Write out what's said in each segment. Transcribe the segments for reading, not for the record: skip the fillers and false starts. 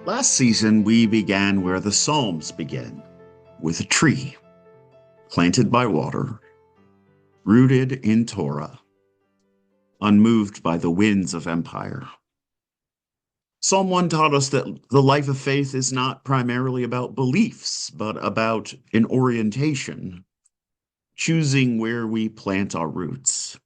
Last season, we began where the Psalms begin, with a tree planted by water, rooted in Torah, unmoved by the winds of empire. Psalm 1 taught us that the life of faith is not primarily about beliefs, but about an orientation, choosing where we plant our roots.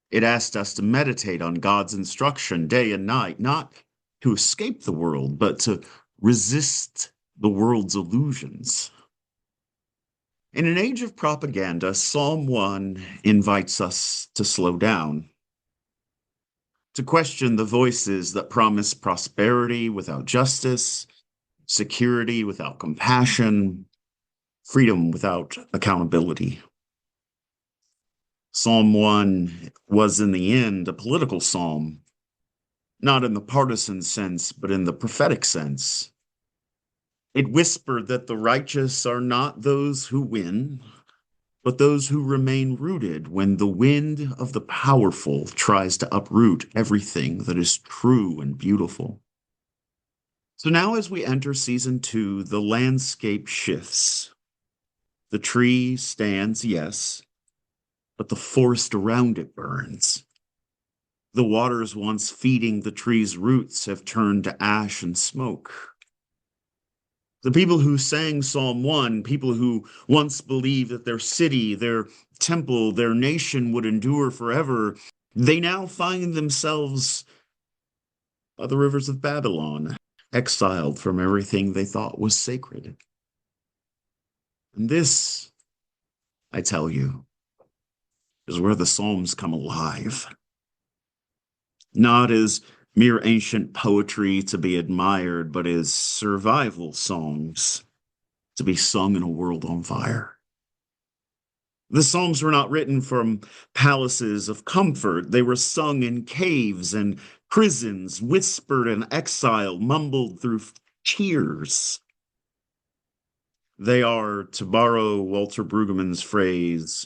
It asked us to meditate on God's instruction day and night, not to escape the world, but to resist the world's illusions. In an age of propaganda, Psalm 1 invites us to slow down, to question the voices that promise prosperity without justice, security without compassion, freedom without accountability. Psalm 1 was, in the end, a political psalm, not in the partisan sense, but in the prophetic sense. It whispered that the righteous are not those who win, but those who remain rooted when the wind of the powerful tries to uproot everything that is true and beautiful. So now, as we enter season 2, the landscape shifts. The tree stands, yes, but the forest around it burns. The waters once feeding the tree's roots have turned to ash and smoke. The people who sang Psalm 1, people who once believed that their city, their temple, their nation would endure forever, they now find themselves by the rivers of Babylon, exiled from everything they thought was sacred. And this, I tell you, is where the Psalms come alive. Not as mere ancient poetry to be admired, but as survival songs to be sung in a world on fire. The Psalms were not written from palaces of comfort. They were sung in caves and prisons, whispered in exile, mumbled through tears. They are, to borrow Walter Brueggemann's phrase,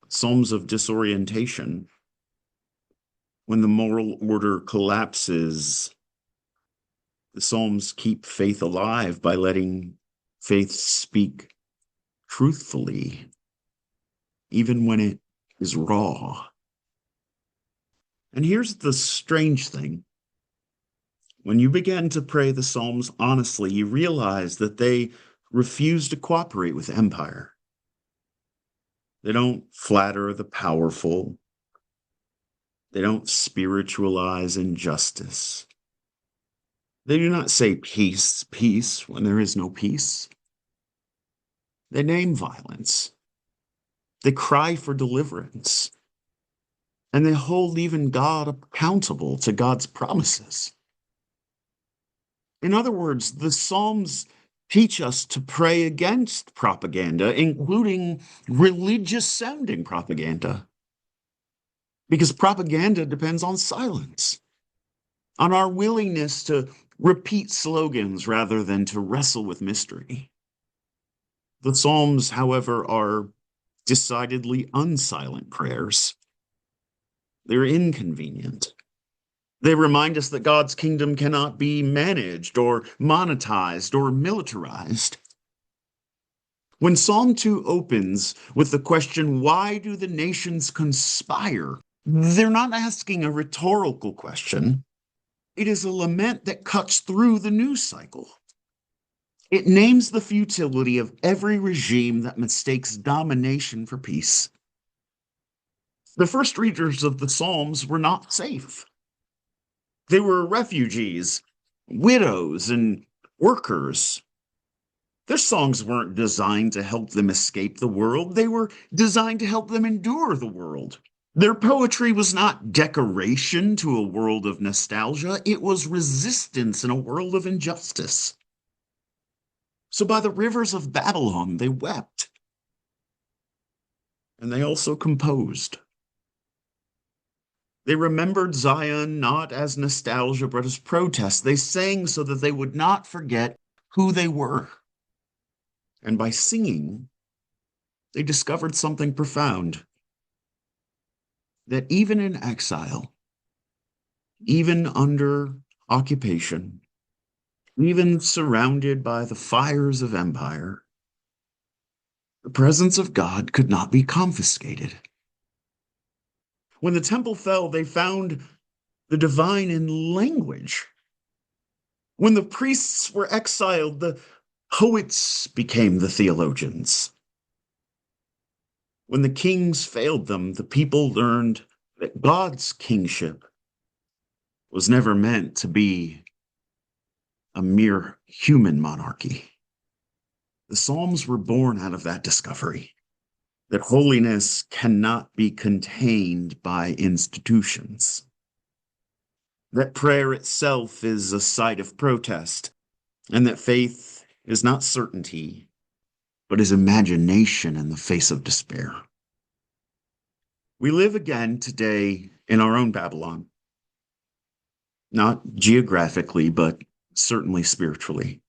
psalms of disorientation. When the moral order collapses, the Psalms keep faith alive by letting faith speak truthfully, even when it is raw. And here's the strange thing. When you begin to pray the Psalms honestly, you realize that they refuse to cooperate with empire. They don't flatter the powerful. They don't spiritualize injustice. They do not say peace, peace, when there is no peace. They name violence. They cry for deliverance. And they hold even God accountable to God's promises. In other words, the Psalms teach us to pray against propaganda, including religious-sounding propaganda. Because propaganda depends on silence, on our willingness to repeat slogans rather than to wrestle with mystery. The Psalms, however, are decidedly unsilent prayers. They're inconvenient. They remind us that God's kingdom cannot be managed or monetized or militarized. When Psalm 2 opens with the question, why do the nations conspire? They're not asking a rhetorical question. It is a lament that cuts through the news cycle. It names the futility of every regime that mistakes domination for peace. The first readers of the Psalms were not safe. They were refugees, widows, and workers. Their songs weren't designed to help them escape the world. They were designed to help them endure the world. Their poetry was not decoration to a world of nostalgia. It was resistance in a world of injustice. So by the rivers of Babylon, they wept. And they also composed. They remembered Zion not as nostalgia, but as protest. They sang so that they would not forget who they were. And by singing, they discovered something profound. That even in exile, even under occupation, Even surrounded by the fires of empire, the presence of God could not be confiscated. When the temple fell, they found the divine in language. When the priests were exiled, the poets became the theologians. When the kings failed them, the people learned that God's kingship was never meant to be a mere human monarchy. The Psalms were born out of that discovery that holiness cannot be contained by institutions, that prayer itself is a site of protest, and that faith is not certainty, but is imagination in the face of despair. We live again today in our own Babylon, not geographically, but certainly spiritually.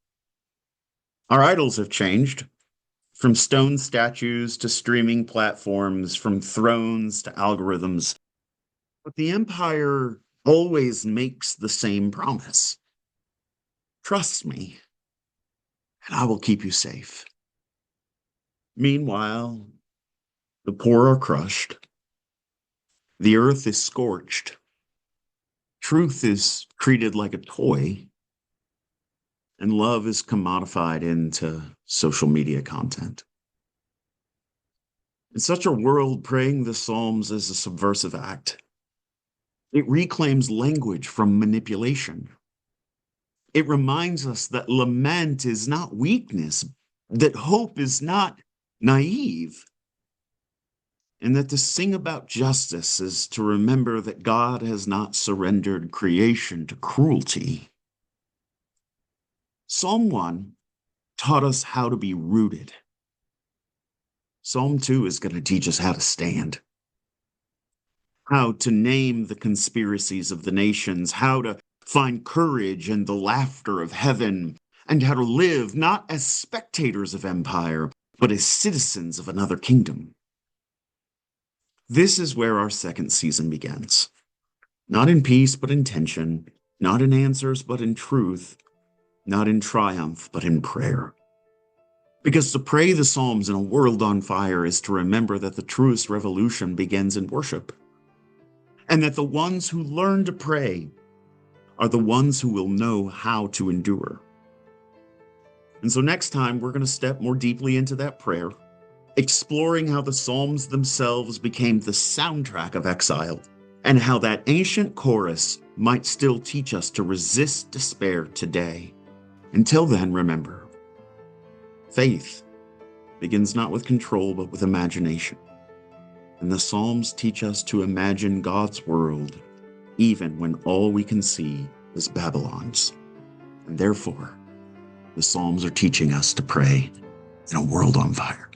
Our idols have changed, from stone statues to streaming platforms, from thrones to algorithms. But the empire always makes the same promise. Trust me, and I will keep you safe. Meanwhile, the poor are crushed, the earth is scorched, truth is treated like a toy, and love is commodified into social media content. In such a world, praying the Psalms is a subversive act. It reclaims language from manipulation. It reminds us that lament is not weakness, that hope is not naive, and that to sing about justice is to remember that God has not surrendered creation to cruelty. Psalm 1 taught us how to be rooted. Psalm 2 is going to teach us how to stand, how to name the conspiracies of the nations, how to find courage in the laughter of heaven, and how to live not as spectators of empire, but as citizens of another kingdom. This is where our second season begins. Not in peace, but in tension, not in answers, but in truth, not in triumph, but in prayer. Because to pray the Psalms in a world on fire is to remember that the truest revolution begins in worship, and that the ones who learn to pray are the ones who will know how to endure. And so next time, we're going to step more deeply into that prayer, exploring how the Psalms themselves became the soundtrack of exile, and how that ancient chorus might still teach us to resist despair today. Until then, remember, faith begins not with control, but with imagination. And the Psalms teach us to imagine God's world, even when all we can see is Babylon's. And therefore, the Psalms are teaching us to pray in a world on fire.